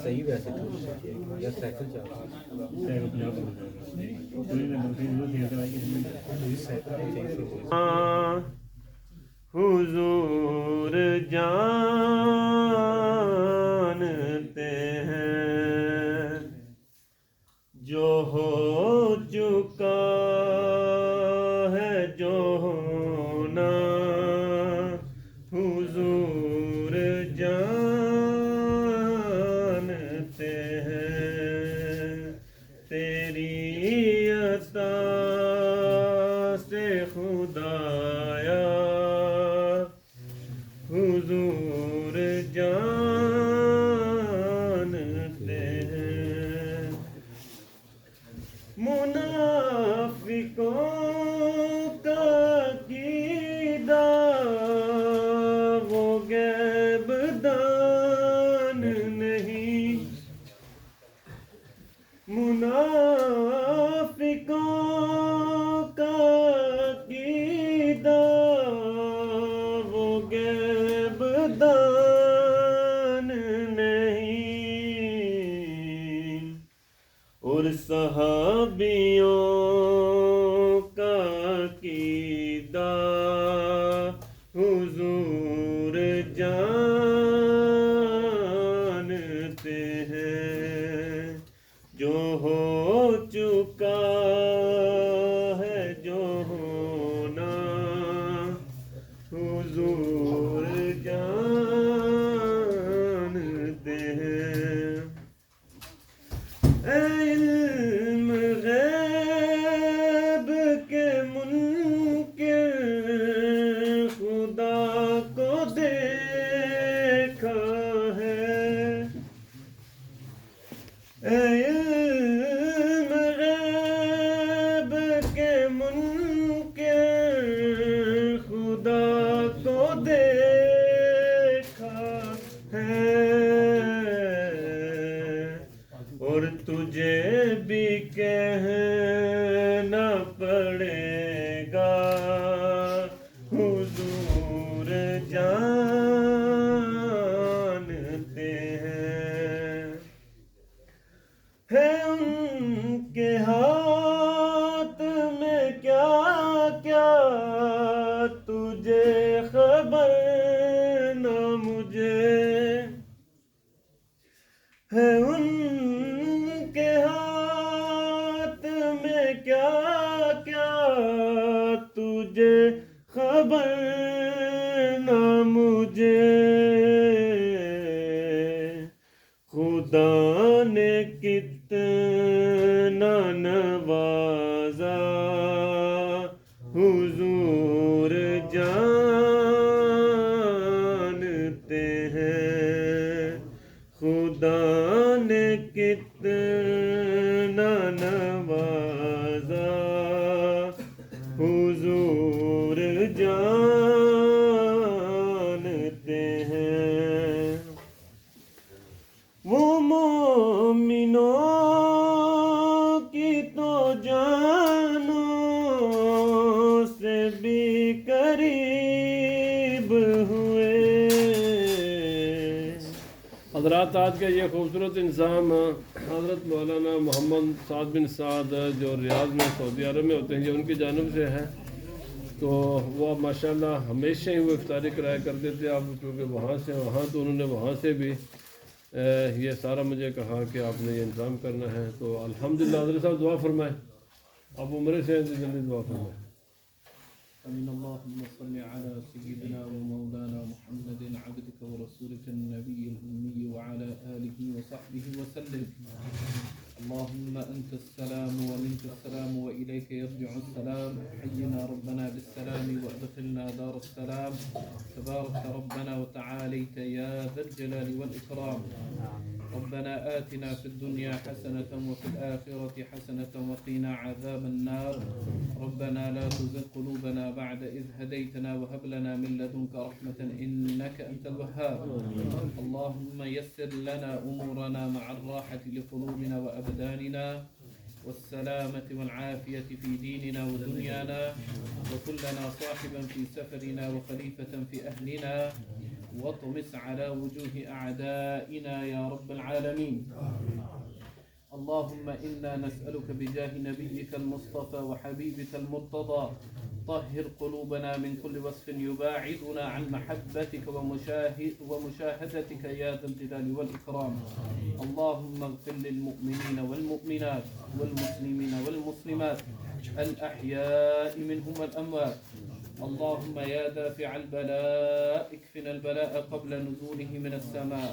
सही वैसे या साइकिल चल हुजूर जानते हैं जो हो चुका है जो होना हुजूर जानते हैं तेरी अता से खुदाया हुजूर जानते हैं मुनाफिकों का कीदा वो गैब दान नहीं मुनाफिकों का कीदा वो गैब दान नहीं और सहाबियों का कीदा हुजूर जानते हैं जो हो चुका है जो होना हुजूर जानते हैं इल्म गैब के मुनकिर खुदा को देखा है इल्म गैब के मुनकिर खुदा को देखा है और तुझे भी कहना पड़ेगा हुजूर जानते हैं उनके हाथ में क्या क्या तुझे खबर न मुझे है उनके हाथ में क्या क्या तुझे खबर न मुझे खुदा ने कितना नवाजा हुजूर जानते हैं खुदा ने कितना नवाजा हुजूर जानते हैं वो मोमिनों की तो जानों से भी करीब हुए हज़रात आज के ये खूबसूरत इंसान हज़रत मौलाना मोहम्मद साद बिन साद जो रियाद में सऊदी अरब में होते हैं ये उनकी जानब से है तो वो माशाल्लाह हमेशा ही वो इफ्तारी कराया करते थे आप क्योंकि वहाँ से वहाँ तो उन्होंने वहाँ से भी ये सारा मुझे कहा कि आपने ये इंतज़ाम करना है तो अल्हम्दुलिल्लाह हज़रत साहब दुआ फरमाएँ आप उम्र से हैं तो जल्दी दुआ फरमाएँ आमीन अल्लाहुम्मा सल्लि अला सय्यिदिना व मौलाना मुहम्मदिन अब्दिका व रसूलिका नबिय्यिल उम्मी व अला आलिहि व सहबिहि व सल्लिम اللهم أنت السلام ومنك السلام وإليك يرجع السلام. حينا ربنا بالسلام وأدخلنا دار السلام. تبارك ربنا وتعاليت يا ذا الجلال والإكرام. ربنا آتنا في الدنيا حسنة وفي الآخرة حسنة وقنا عذاب النار. ربنا لا تزغ قلوبنا بعد إذ هديتنا وهب لنا من لدنك رحمة إنك أنت الوهاب. اللهم يسر لنا أمورنا مع الراحة لقلوبنا وأبداننا والسلامة والعافية في ديننا ودنيانا. وكلنا صاحبا في سفرنا وخليفة في أهلنا. واطمس على وجوه أعدائنا يا رب العالمين. اللهم إنا نسألك بجاه نبيك المصطفى وحبيبك المرتضى طهر قلوبنا من كل وصف يباعدنا عن محبتك ومشاهدتك يا ذا الجلال والإكرام. اللهم اغفر للمؤمنين والمؤمنات والمسلمين والمسلمات الأحياء منهم والأموات. اللهم يا دافع البلاء اكفنا البلاء قبل نزوله من السماء.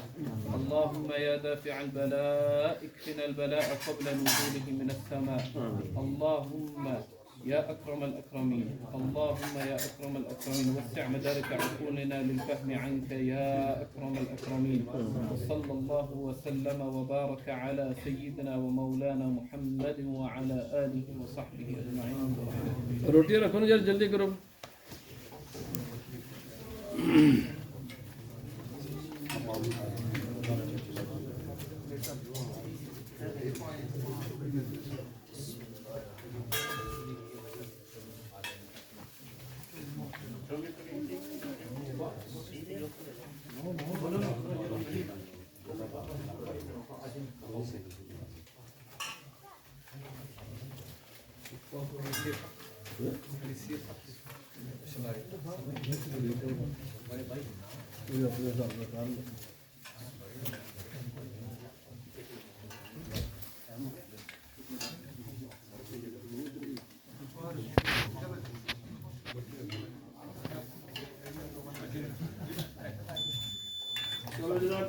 اللهم يا دافع البلاء اكفنا البلاء قبل نزوله من السماء. اللهم يا أكرم الأكرمين. اللهم يا أكرم الأكرمين وسع مدارك عقولنا للفهم عنك يا أكرم الأكرمين. وصلى الله وسلم وبارك على سيدنا ومولانا محمد وعلى آله وصحبه أجمعين. रोटी रखो ना यार जल्दी करो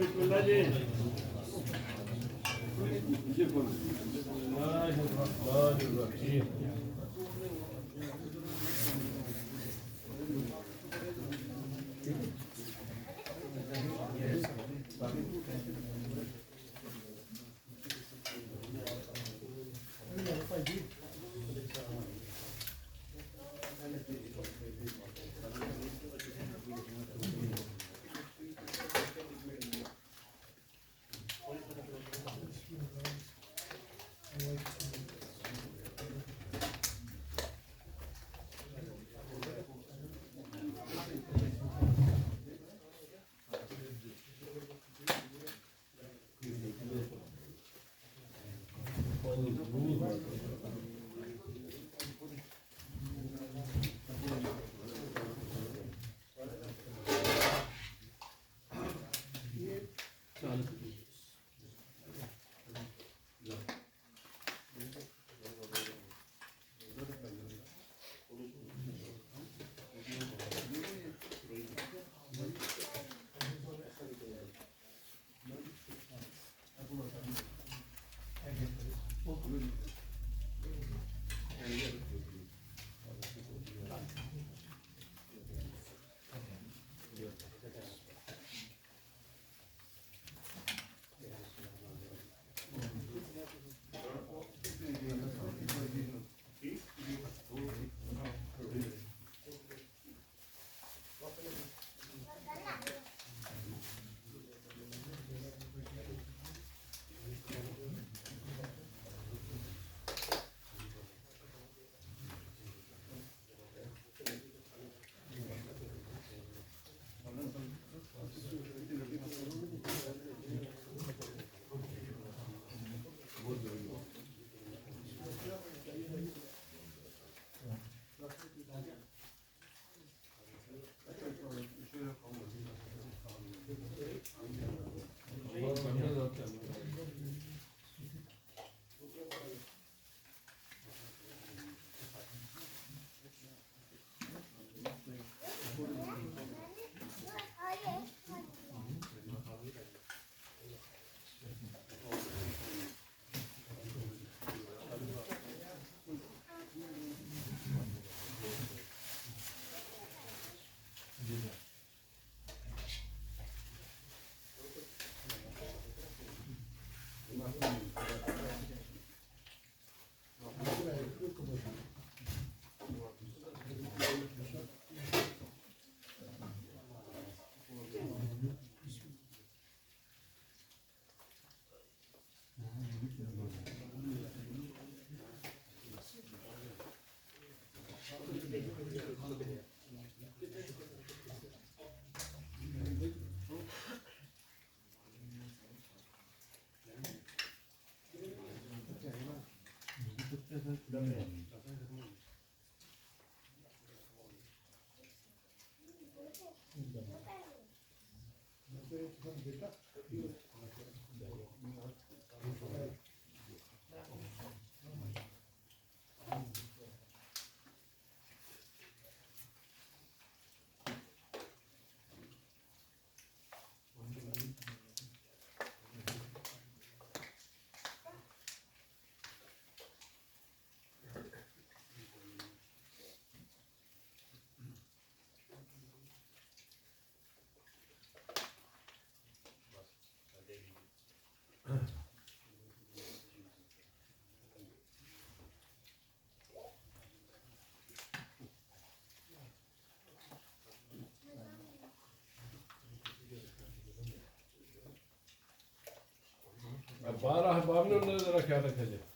बिस्मिल्लाह जी बारह अहबाब ने उन्होंने जरा ख्याल रखा जाए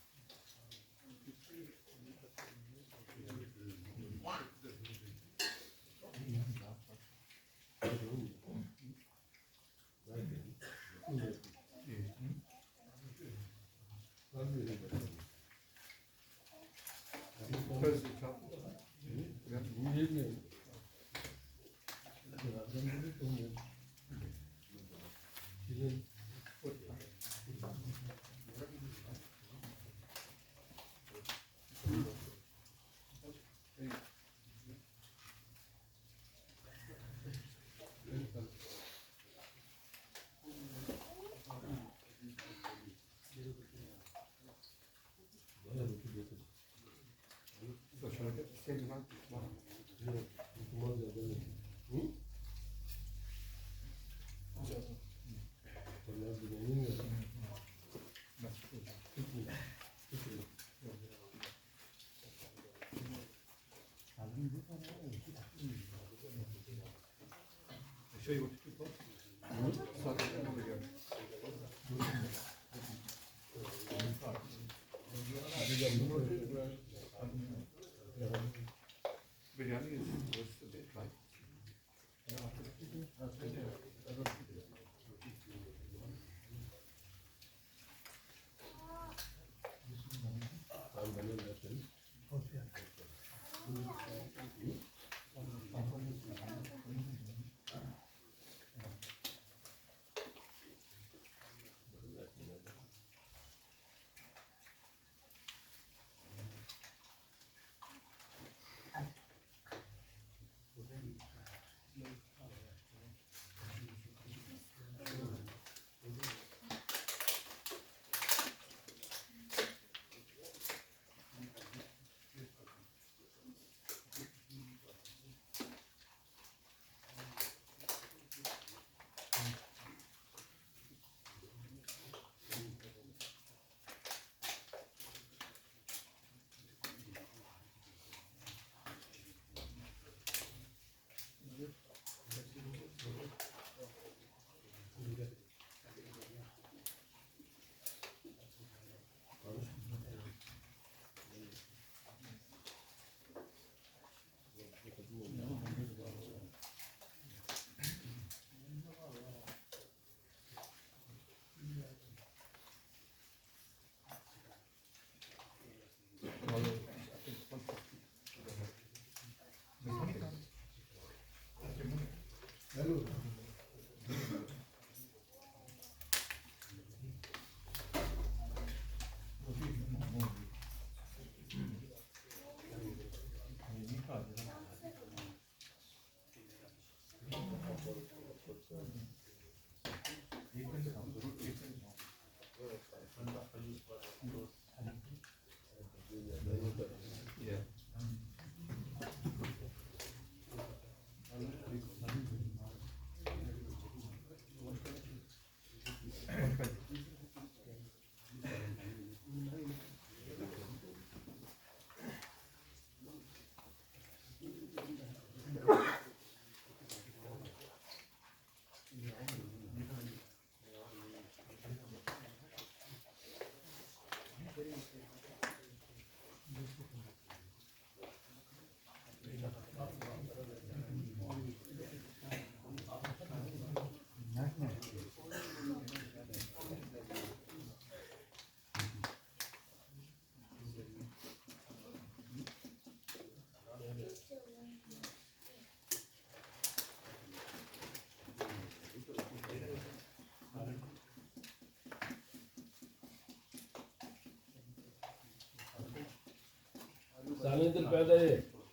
सालन इधर पैदा है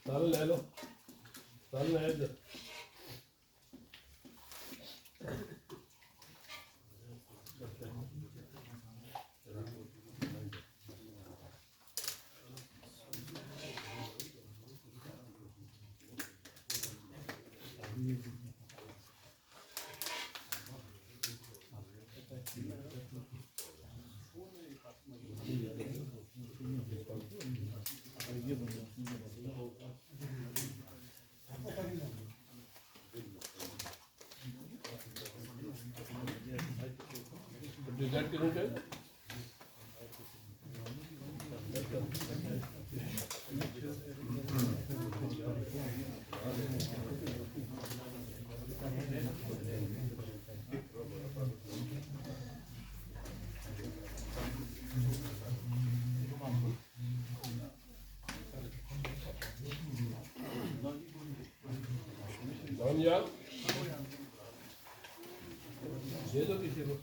सालन ले लो सालन है इधर डिसाइड करूँ क्या नाम याद दे दो किसी को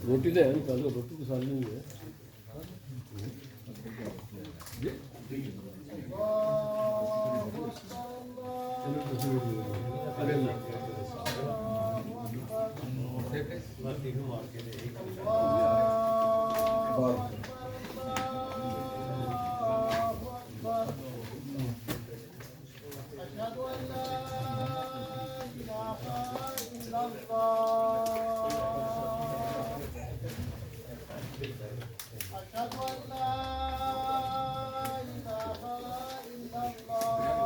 रोटी तो है निकाल लो रोटी तो साल नहीं है أشهد أن لا إله إلا الله